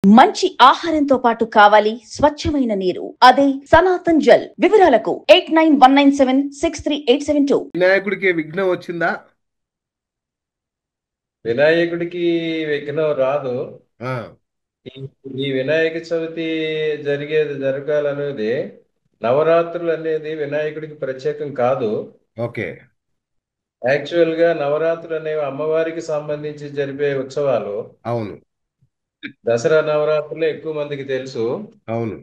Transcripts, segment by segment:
మంచి ఆహారంతో పాటు కావాలి స్వచ్ఛమైన నీరు. అదే సనాతన్ జల్. వివరాలకు 8919763872. వినాయకుడికి విఘ్నం వచ్చిందా? వినాయకుడికి విఘ్నం రాదు. ఆ, ఈ ఈ వినాయక చవితి జరగాలనేది, నవరాత్రులు అనేది వినాయకుడికి ప్రత్యేకం కాదు. ఓకే. యాక్చువల్ గా నవరాత్రులు అనేవి అమ్మవారికి సంబంధించి జరిపే ఉత్సవాలు. అవును. దసరా నవరాత్రులు ఎక్కువ మందికి తెలుసు. అవును.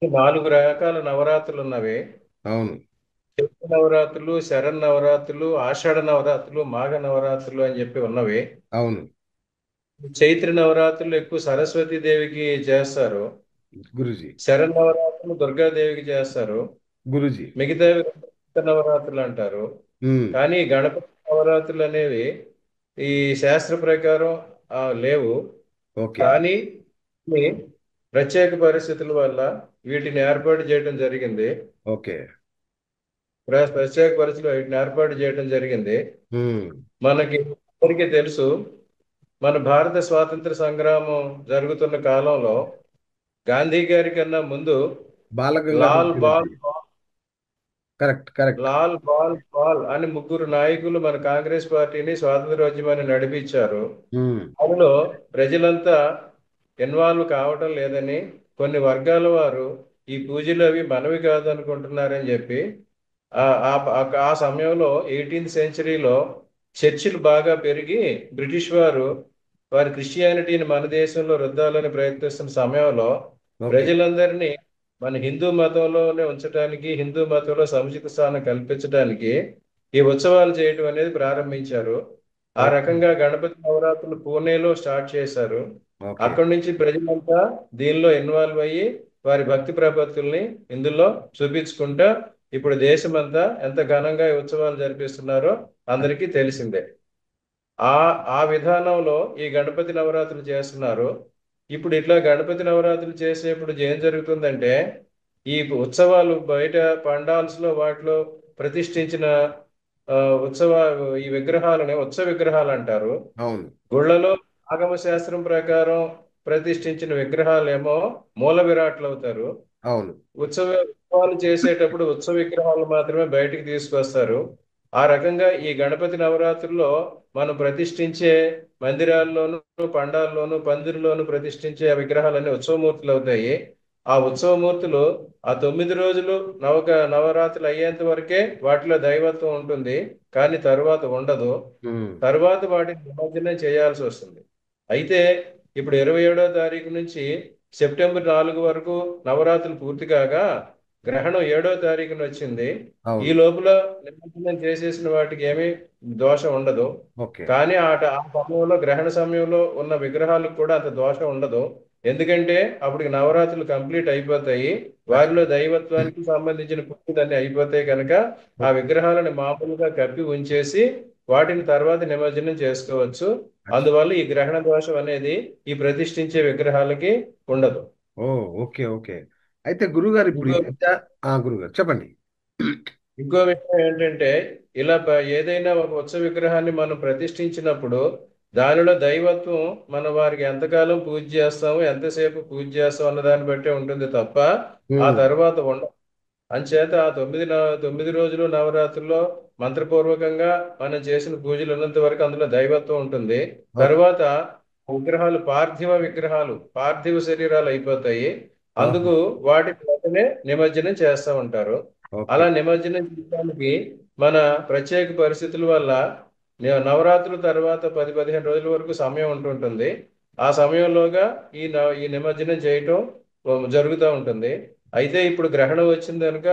4 రకాల నవరాత్రులు ఉన్నవి. అవును. చైత్ర నవరాత్రులు, శరన్ నవరాత్రులు, ఆషాఢ నవరాత్రులు, మాఘ నవరాత్రులు అని చెప్పి ఉన్నవి. అవును. చైత్ర నవరాత్రులు ఎక్కువ సరస్వతి దేవికి చేస్తారు. గురుజీ. శరన్ నవరాత్రులు దుర్గాదేవికి చేస్తారు. గురుజీ. మిగతావి నవరాత్రులు అంటారు. ఉమ్, కానీ గణపతి నవరాత్రులు అనేవి ఈ శాస్త్ర ప్రకారం లేవు. ఓకే. కానీ కొన్ని ప్రత్యేక పరిస్థితుల వల్ల వీటిని ఏర్పాటు చేయడం జరిగింది. ఓకే. ప్రత్యేక పరిస్థితులు వీటిని ఏర్పాటు చేయడం జరిగింది. ఉమ్, మనకి అందరికీ తెలుసు, మన భారత స్వాతంత్ర సంగ్రామం జరుగుతున్న కాలంలో గాంధీ గారి కన్నా ముందు బాలగంగాధర్ లాల్ బాల్ తిలక్. Correct, correct. లాల్ బాల్ పాల్ అని 3 నాయకులు మన కాంగ్రెస్ పార్టీని స్వాతంత్రోద్యమాన్ని నడిపించారు. ఉమ్, అందులో ప్రజలంతా ఇన్వాల్వ్ కావటం లేదని, కొన్ని వర్గాల వారు ఈ పూజలు అవి మనవి కాదు అనుకుంటున్నారని చెప్పి ఆ ఆ సమయంలో 18th సెంచరీలో చర్చిలు బాగా పెరిగి బ్రిటిష్ వారు వారి క్రిస్టియానిటీని మన దేశంలో రుద్దాలని ప్రయత్నిస్తున్న సమయంలో ఓకే. ప్రజలందరినీ మన హిందూ మతంలోనే ఉంచడానికి, హిందూ మతంలో సముచిత స్థానం కల్పించడానికి ఈ ఉత్సవాలు చేయటం అనేది ప్రారంభించారు. ఆ ఓకే. రకంగా గణపతి నవరాత్రులు పూణేలో స్టార్ట్ చేశారు. ఓకే. అక్కడి నుంచి ప్రజలంతా దీనిలో ఇన్వాల్వ్ అయ్యి వారి భక్తి ప్రపత్తుల్ని ఇందులో చూపించుకుంటా ఇప్పుడు దేశమంతా ఎంత ఘనంగా ఈ ఉత్సవాలు జరిపిస్తున్నారో అందరికీ తెలిసిందే. ఆ ఆ విధానంలో ఈ గణపతి నవరాత్రులు చేస్తున్నారు. ఇప్పుడు ఇట్లా గణపతి నవరాత్రులు చేసేప్పుడు ఏం జరుగుతుందంటే, ఈ ఉత్సవాలు బయట పండాల్స్ లో వాటిలో ప్రతిష్ఠించిన ఆ, ఉత్సవ ఈ విగ్రహాలని ఉత్సవ విగ్రహాలు అంటారు. అవును. గుళ్ళలో ఆగమ శాస్త్రం ప్రకారం ప్రతిష్ఠించిన విగ్రహాలేమో మూల విరాట్లు అవుతారు. అవును. ఉత్సవాలు చేసేటప్పుడు ఉత్సవ విగ్రహాలు మాత్రమే బయటికి తీసుకొస్తారు. ఆ రకంగా ఈ గణపతి నవరాత్రుల్లో మనం ప్రతిష్ఠించే మందిరాల్లోనూ, పండాల్లోనూ, పందిరిలోనూ ప్రతిష్ఠించే ఆ విగ్రహాలన్నీ ఉత్సవమూర్తులు అవుతాయి. ఆ ఉత్సవమూర్తులు ఆ 9 రోజులు నవరాత్రులు అయ్యేంత వరకే వాటిలో దైవత్వం ఉంటుంది. కానీ తరువాత ఉండదు. ఉమ్, తరువాత వాటిని నిమజ్జనం చేయాల్సి వస్తుంది. అయితే ఇప్పుడు 27వ తారీఖు నుంచి సెప్టెంబర్ 4 వరకు నవరాత్రులు పూర్తి కాగా గ్రహణం 7వ తారీఖున వచ్చింది. ఈ అవును. లోపల నిమజ్జనం చేసేసిన వాటికి ఏమీ దోషం ఉండదు. ఓకే. కానీ ఆ సమయంలో, గ్రహణ సమయంలో ఉన్న విగ్రహాలకు కూడా అంత దోషం ఉండదు. ఎందుకంటే అప్పటికి నవరాత్రులు కంప్లీట్ అయిపోతాయి. వారిలో దైవత్వానికి సంబంధించిన పూజలన్నీ అయిపోతాయి కనుక ఆ విగ్రహాలను మామూలుగా కప్పి ఉంచేసి వాటిని తర్వాత నిమజ్జనం చేసుకోవచ్చు. అందువల్ల ఈ గ్రహణ దోషం అనేది ఈ ప్రతిష్ఠించే విగ్రహాలకి ఉండదు. ఓ, ఓకే. ఓకే. అయితే గురుగారు ఇప్పుడు ఈ ఇంకో మధ్య గురుగారు చెప్పండి. ఇంకో విషయం ఏంటంటే, ఇలా ఏదైనా ఒక ఉత్సవ విగ్రహాన్ని మనం ప్రతిష్ఠించినప్పుడు దానిలో దైవత్వం మన వారికి ఎంతకాలం పూజ చేస్తాము, ఎంతసేపు పూజ చేస్తాం అన్న దాన్ని బట్టే ఉంటుంది తప్ప ఆ ఉమ్, తర్వాత ఉండదు. అంచేత ఆ 9 రోజులు నవరాత్రుల్లో మంత్రపూర్వకంగా మనం చేసిన పూజలు ఉన్నంత వరకు అందులో దైవత్వం ఉంటుంది. ఓకే. తర్వాత విగ్రహాలు పార్థివ విగ్రహాలు, పార్థివ శరీరాలు అయిపోతాయి. ఆహా, అందుకు వాటికి వెంటనే నిమజ్జనం చేస్తూ ఉంటారు. ఓకే. అలా నిమజ్జనం చేయడానికి మన ప్రత్యేక పరిస్థితుల వల్ల నవరాత్రుల తర్వాత 10-15 రోజుల వరకు సమయం ఉంటుంటుంది. ఆ సమయంలోగా ఈ నిమజ్జనం చేయటం జరుగుతూ ఉంటుంది. అయితే ఇప్పుడు గ్రహణం వచ్చింది కనుక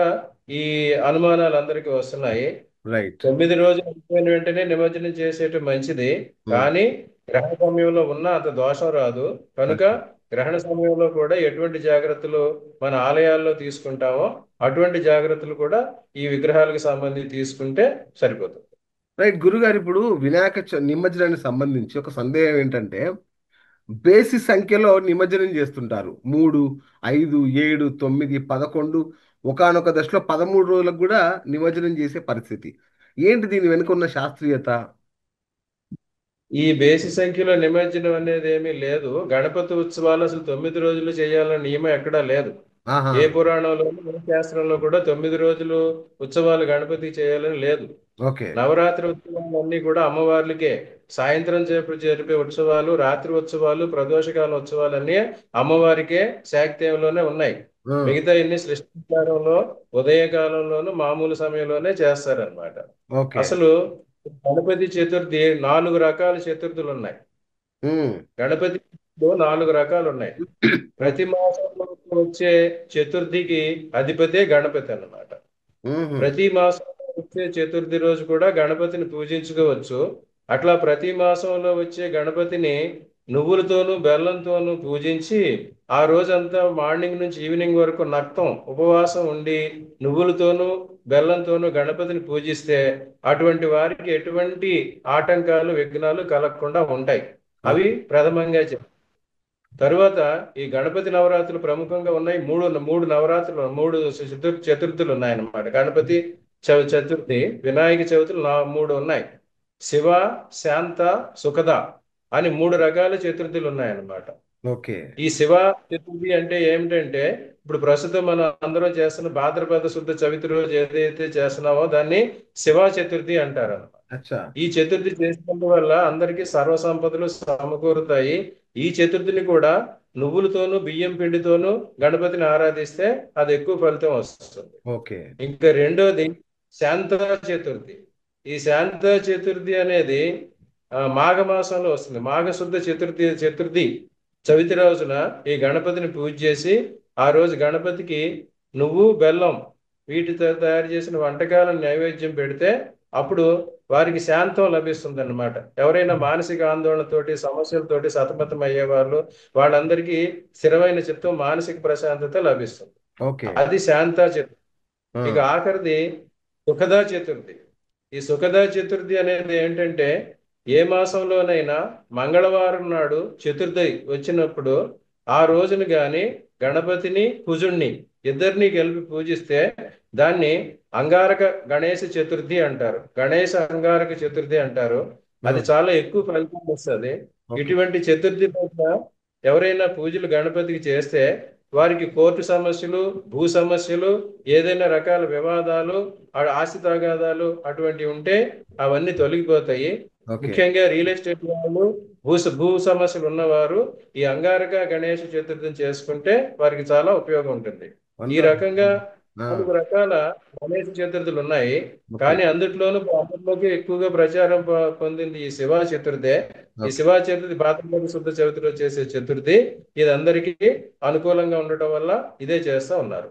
ఈ అనుమానాలు అందరికీ వస్తున్నాయి. రైట్. 9 రోజులు అయిపోయిన వెంటనే నిమజ్జనం చేసేయటం మంచిది. ఉమ్, కానీ గ్రహణ సమయంలో ఉన్న అంత దోషం రాదు. కనుక ఓకే. గ్రహణ సమయంలో కూడా ఎటువంటి జాగ్రత్తలు మన ఆలయాల్లో తీసుకుంటామో అటువంటి జాగ్రత్తలు కూడా ఈ విగ్రహాలకు సంబంధించి తీసుకుంటే సరిపోతుంది. రైట్ గురుగారు, ఇప్పుడు నిమజ్జనానికి సంబంధించి ఒక సందేహం ఏంటంటే, బేసి సంఖ్యలో నిమజ్జనం చేస్తుంటారు. 3, 5, 7, 9, 11, ఒకానొక దశలో 13 రోజులకు కూడా నిమజ్జనం చేసే పరిస్థితి. ఏంటి దీని వెనుక ఉన్న శాస్త్రీయత? ఈ బేసి సంఖ్యలో నిమజ్జనం అనేది ఏమీ లేదు. గణపతి ఉత్సవాలు అసలు 9 రోజులు చేయాలన్న నియమం ఎక్కడా లేదు. ఆహా. ఏ పురాణంలోనూ ఏ శాస్త్రంలో కూడా 9 రోజులు ఉత్సవాలు గణపతికి చేయాలని లేదు. ఓకే. నవరాత్రి ఉత్సవాలన్నీ కూడా అమ్మవార్లకే. సాయంత్రం సేపు జరిపే ఉత్సవాలు, రాత్రి ఉత్సవాలు, ప్రదోషకాల ఉత్సవాలన్నీ అమ్మవారికే శాక్తేయంలోనే ఉన్నాయి. ఉమ్, మిగతా ఇన్ని సృష్టికాలంలో ఉదయకాలంలోనూ మామూలు సమయంలోనే చేస్తారనమాట. ఓకే. అసలు గణపతి చతుర్థి 4 రకాల చతుర్థులు ఉన్నాయి. ఉమ్, గణపతి 4 రకాలు ఉన్నాయి. ప్రతి ఓకే. మాసంలో వచ్చే చతుర్థికి అధిపతే గణపతి అన్నమాట. ఉహు, ప్రతి మాసంలో వచ్చే చతుర్థి రోజు కూడా గణపతిని పూజించుకోవచ్చు. అట్లా ప్రతి మాసంలో వచ్చే గణపతిని నువ్వులతోనూ బెల్లంతోనూ పూజించి ఆ రోజంతా మార్నింగ్ నుంచి ఈవినింగ్ వరకు నక్తం ఉపవాసం ఉండి నువ్వులతోనూ బెల్లంతోనూ గణపతిని పూజిస్తే అటువంటి వారికి ఎటువంటి ఆటంకాలు విఘ్నాలు కలగకుండా ఉంటాయి. అవి ఓకే. ప్రథమంగా తరువాత ఈ గణపతి నవరాత్రులు ప్రముఖంగా ఉన్నాయి. మూడు మూడు నవరాత్రులు, మూడు చతుర్థులు ఉన్నాయన్నమాట. గణపతి చతుర్థి, వినాయక చవితులు 3 ఉన్నాయి. శివ, శాంత, సుఖద అని 3 రకాల చతుర్థులు ఉన్నాయన్నమాట. ఓకే. ఈ శివ చతుర్థి అంటే ఏమిటంటే, ఇప్పుడు ప్రస్తుతం మనం అందరం చేస్తున్న భాద్రపద శుద్ధ చవితి రోజు ఏదైతే చేస్తున్నామో దాన్ని శివ చతుర్థి అంటారు. అచ్చా. ఈ చతుర్థి చేసినందు వల్ల అందరికీ సర్వ సంపదలు సమకూరుతాయి. ఈ చతుర్థిని కూడా నువ్వులతోనూ బియ్యం పిండితోనూ గణపతిని ఆరాధిస్తే అది ఎక్కువ ఫలితం వస్తుంది. ఓకే. ఇంకా రెండోది శాంత చతుర్థి. ఈ శాంత చతుర్థి అనేది మాఘమాసంలో వస్తుంది. మాఘశుద్ధ చతుర్థి చవితి రోజున ఈ గణపతిని పూజ చేసి ఆ రోజు గణపతికి నువ్వు బెల్లం వీటితో తయారు చేసిన వంటకాలను నైవేద్యం పెడితే అప్పుడు వారికి శాంతం లభిస్తుంది అన్నమాట. ఎవరైనా మానసిక ఆందోళనతోటి సమస్యలతోటి సతమతం అయ్యే వాళ్ళందరికీ స్థిరమైన చిత్తం, మానసిక ప్రశాంతత లభిస్తుంది. ఓకే. అది శాంత చతుర్థి. ఆ, ఇక ఆఖరిది సుఖదా చతుర్థి. ఈ సుఖదా చతుర్థి అనేది ఏంటంటే, ఏ మాసంలోనైనా మంగళవారం నాడు చతుర్థి వచ్చినప్పుడు ఆ రోజున గాని గణపతిని కుజుణ్ణి ఇద్దరిని కలిపి పూజిస్తే దాన్ని అంగారక గణేశ చతుర్థి అంటారు. గణేశ అంగారక చతుర్థి అంటారు. అది ఉమ్, చాలా ఎక్కువ ఫలితం వస్తుంది. ఓకే. ఇటువంటి చతుర్థి పట్ల ఎవరైనా పూజలు గణపతికి చేస్తే వారికి కోర్టు సమస్యలు, భూ సమస్యలు, ఏదైనా రకాల వివాదాలు, ఆస్తి తగాదాలు అటువంటివి ఉంటే అవన్నీ తొలగిపోతాయి. ఓకే. ముఖ్యంగా రియల్ ఎస్టేట్ వాళ్ళు, భూ సమస్యలు ఉన్నవారు ఈ అంగారక గణేష్ చతుర్థిని చేసుకుంటే వారికి చాలా ఉపయోగం ఉంటుంది. ఈ రకంగా ఆ, 4 రకాల గణేష్ చతుర్థులు ఉన్నాయి. ఓకే. కానీ అందరిలోకి ఎక్కువగా ప్రచారం పొందింది ఈ శివ చతుర్థే. ఈ ఓకే. శివ చతుర్థి భాద్రపద శుద్ధ చవితిలో చేసే చతుర్థి. ఇది అందరికీ అనుకూలంగా ఉండటం వల్ల ఇదే చేస్తా ఉన్నారు.